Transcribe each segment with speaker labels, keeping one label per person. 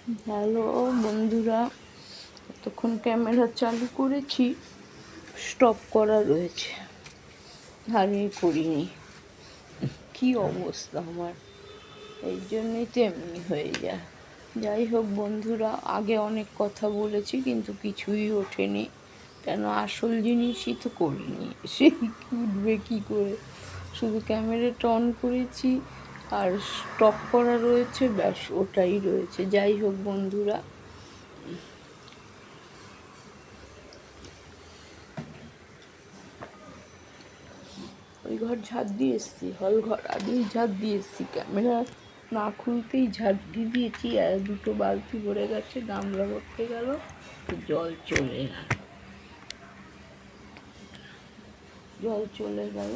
Speaker 1: Hello বন্ধুরা, এতক্ষণ camera চালু করেছি, স্টপ করা রয়েছে, আরে করিনি। কি অবস্থা আমার, এই জন্যই তো এমনি হয়ে যায়। যাই হোক বন্ধুরা, আগে অনেক কথা বলেছি কিন্তু কিছুই ওঠেনি, কেন আসল জিনিসই তো করিনি, সেই উঠবে কী করে। শুধু ক্যামেরাটা অন করেছি আর স্টপ করা রয়েছে, ব্যাস ওটাই রয়েছে। যাই হোক বন্ধুরা, ওই ঘর ঝাড় দিয়ে এসছি, হল ঘর আগেই ঝাড় দিয়ে এসছি, ক্যামেরা না খুলতেই ঝাড় দিয়ে দিয়েছি। আর দুটো বালতি ভরে গেছে, গামলা ভরতে গেল, জল চলে গেল, জল চলে গেল।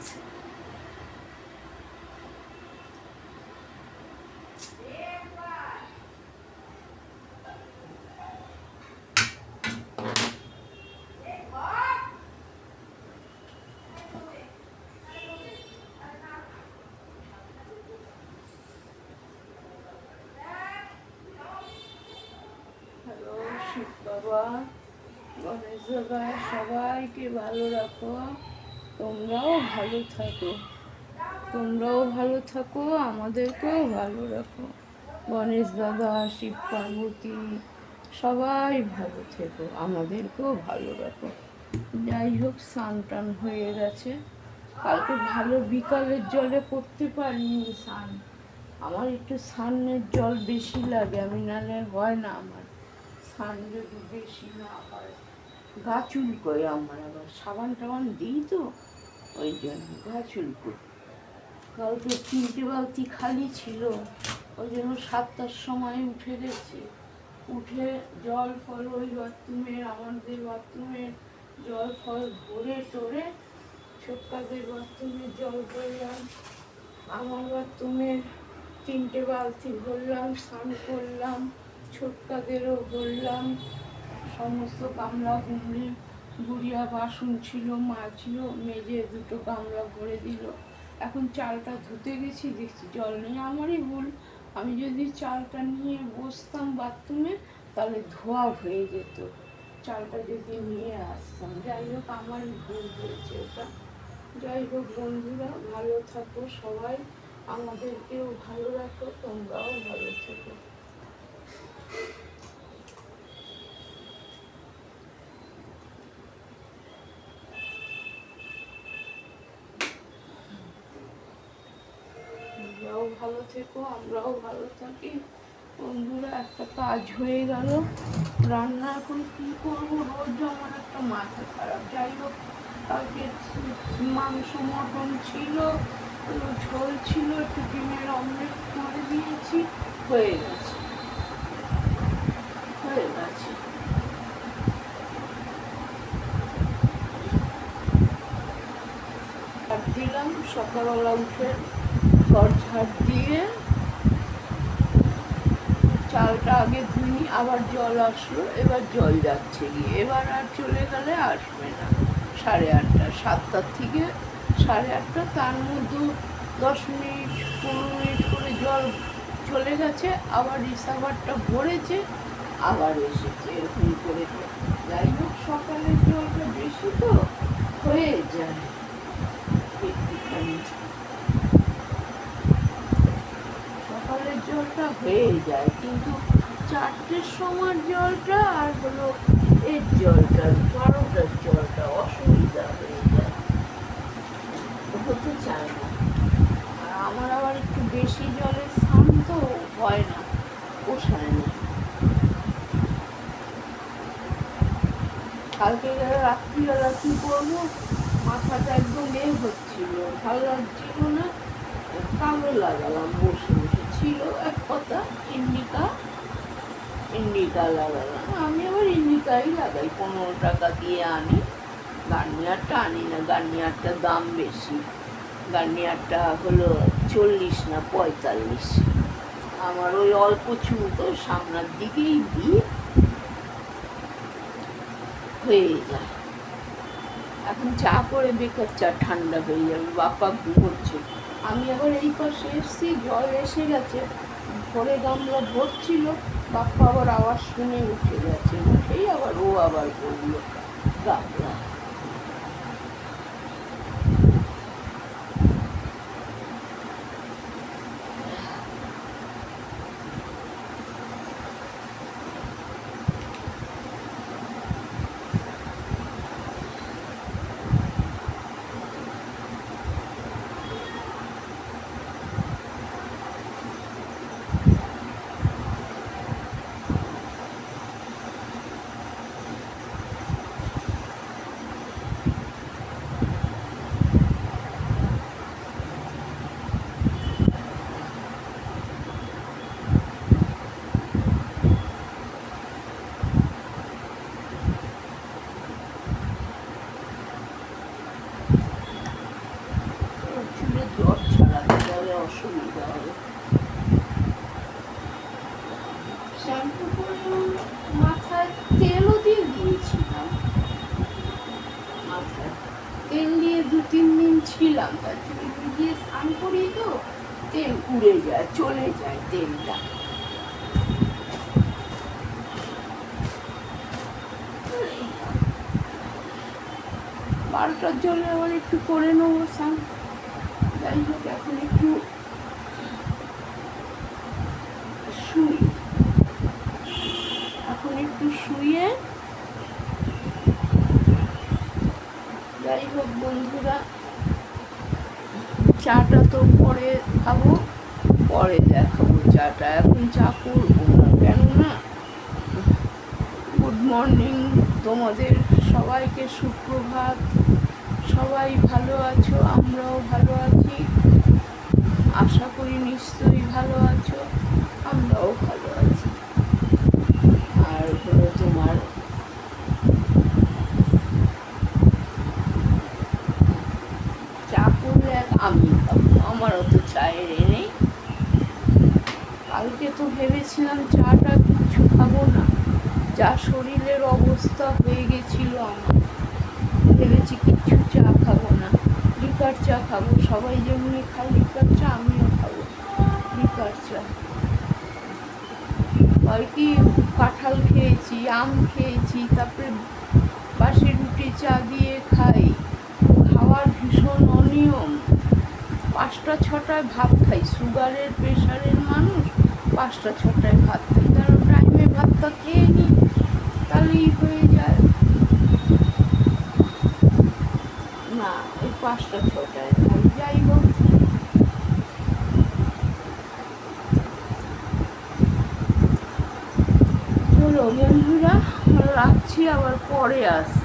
Speaker 1: হ্যালো শিব বাবা, গণেশ বাবা, সবাইকে ভালো রাখো, তোমরাও ভালো থাকো, তোমরাও ভালো থাকো, আমাদেরকেও ভালো রাখো। গণেশ দাদা, শিব পার্বতী, সবাই ভালো থেকো, আমাদেরকেও ভালো রাখো। যাই হোক, স্নান টান হয়ে গেছে। কালকে ভালো বিকালের জলে করতে পারিনি স্নান। আমার একটু স্নানের জল বেশি লাগে, আমি নাহলে হয় না আমার স্নান যদি বেশি না হয়। গা চুলকোয় আমার, আবার সাবান টাবান দিই তো, ওই জন্য গা চুলকোয়। কালকে 3টে বালতি খালি ছিল, ওই জন্য 7টার সময় উঠে গেছি। উঠে জল ফল ওই বাথরুমের, আমাদের বাথরুমের জল ফল ভরে টরে, ছোটকাদের বাথরুমের জল ভরলাম, আমার বাথরুমের 3টে বালতি ভরলাম, স্নান করলাম, ছোটকাদেরও ভরলাম। সমস্ত গামলা গুমড়ি গুড়িয়া বাসন ছিল, মাজলো, মেজে 2টো গামলা ভরে দিল। এখন চালটা ধুতে গেছি, দেখছি জল নেই। আমারই ভুল, আমি যদি চালটা নিয়ে বসতাম বাথরুমে তাহলে ধোয়া হয়ে যেত, চালটা যদি নিয়ে আসতাম। যাই হোক, আমারই ভুল হয়েছে ওটা। যাই হোক বন্ধুরা, ভালো থাকো সবাই, আমাদেরকেও ভালো রাখো, তোমরাও ভালো থেকো। তোমরাও ভালো থেকো, আমরাও ভালো থাকি। বন্ধুরা, একটা কাজ হয়ে গেল, রান্না এখন কি করবো, রোজ আমার একটা মাথা খারাপ। যাই হোক, কালকে মাংস মটন ছিল, ঝোল ছিল, একটু ডিমের অমলেট করে দিয়েছি, হয়ে গেছে, হয়ে গেছে। ঝাড় দিলাম সকালবেলা উঠে, ঘর ঝাড় দিয়ে চালটা আগে ধুইনি, আবার জল আসলো, এবার জল যাচ্ছে গিয়ে, এবার আর চলে গেলে আসবে না। 8:30, 7টার থেকে 8:30, তার মধ্যে 10 মিনিট 15 মিনিট করে জল চলে গেছে, আবার রিসার্ভারটা ভরেছে, আবার এসেছে, এরকম করে। যাই হোক, সকালের জলটা বেশি তো হয়ে যায় একটুখানি, সকালের জলটা হয়ে যায়, কিন্তু 4টের সময় জলটা আর হলো এর জলটা, 12টার জলটা অসুবিধা হয়ে যায়, হতে চায় না। আর আমার আবার একটু বেশি জলে স্নান তো হয় না, পোষায় না। কালকে রাত্রিবেলা কি করবো, মাথাটা একদম হচ্ছিল, ভালো লাগছিল না, কালো লাগালাম বসে বসে, ছিল এক কথা ইন্ডিকা লাগালাম। আমি আবার ইন্ডিকাই লাগাই, 15 টাকা দিয়ে আনি, গার্নিয়ারটা আনি না, গার্নিয়ারটার দাম বেশি, গার্নিয়ারটা হলো 40 না 45। আমার ওই অল্প চুলতো সামনের দিকেই দিয়ে হয়ে যায়। এখন চা করে বেকার, চা ঠান্ডা হয়ে যাবে, বাপ্পা ঘুমোচ্ছে। আমি আবার এই পাশে এসছি, জল এসে গেছে, ভরে গামলা ভরছিল, বাপ্পা আবার আওয়াজ শুনে উঠে গেছে, উঠেই আবার ও আবার বললো গামলা। জ্বর ছাড়াতে গেলে অসুবিধা হবে। শ্যাম্পু করে মাথায় তেলও দিয়ে দিয়েছিলাম, মাথায় তেল দিয়ে 2-3 দিন ছিলাম, তার জন্য ভিজিয়ে স্নান করি তো তেল উড়ে যায়, চলে যায় তেলটা। বারোটার জন্য আবার একটু করে নেবো স্নান। যাই হোক, এখন একটু শুই, এখন একটু শুয়ে। যাই হোক বন্ধুরা, চাটা তো পরে খাবো, পরে দেখাবো চাটা, এখন চা করবো না, কেননা গুড মর্নিং তোমাদের সবাইকে, সুপ্রভাত। সবাই ভালো আছো, আমরাও ভালো আছি, আশা করি নিশ্চয়ই ভালো আছো, আমরাও ভালো আছি। আর হলো তোমার চা করলে আমি খাবো, আমার অত চায়ের নেই। কালকে তো ভেবেছিলাম চাটা কিচ্ছু খাবো না, যা শরীরের অবস্থা হয়ে গেছিল আমার, ভেবেছি কিচ্ছু চা খাবো না, লিকার চা খাবো। সবাই যেমনি খায় লিকার চা, আমিও খাবো লিকার চা। হয় কি, কাঁঠাল খেয়েছি, আম খেয়েছি, তারপরে বাসি রুটি চা দিয়ে খাই, খাওয়ার ভীষণ অনিয়ম। 5টা-6টায় ভাত খাই, সুগারের প্রেশারের মানুষ 5টা-6টায় ভাত খাই, কারণ টাইমে ভাতটা খেয়ে নিই, তাহলেই হয়ে যায়। না, ওই 5টা-6টায় খাই। যাই হোক, চলো বন্ধুরা, রাখছি, আবার পরে আসছি।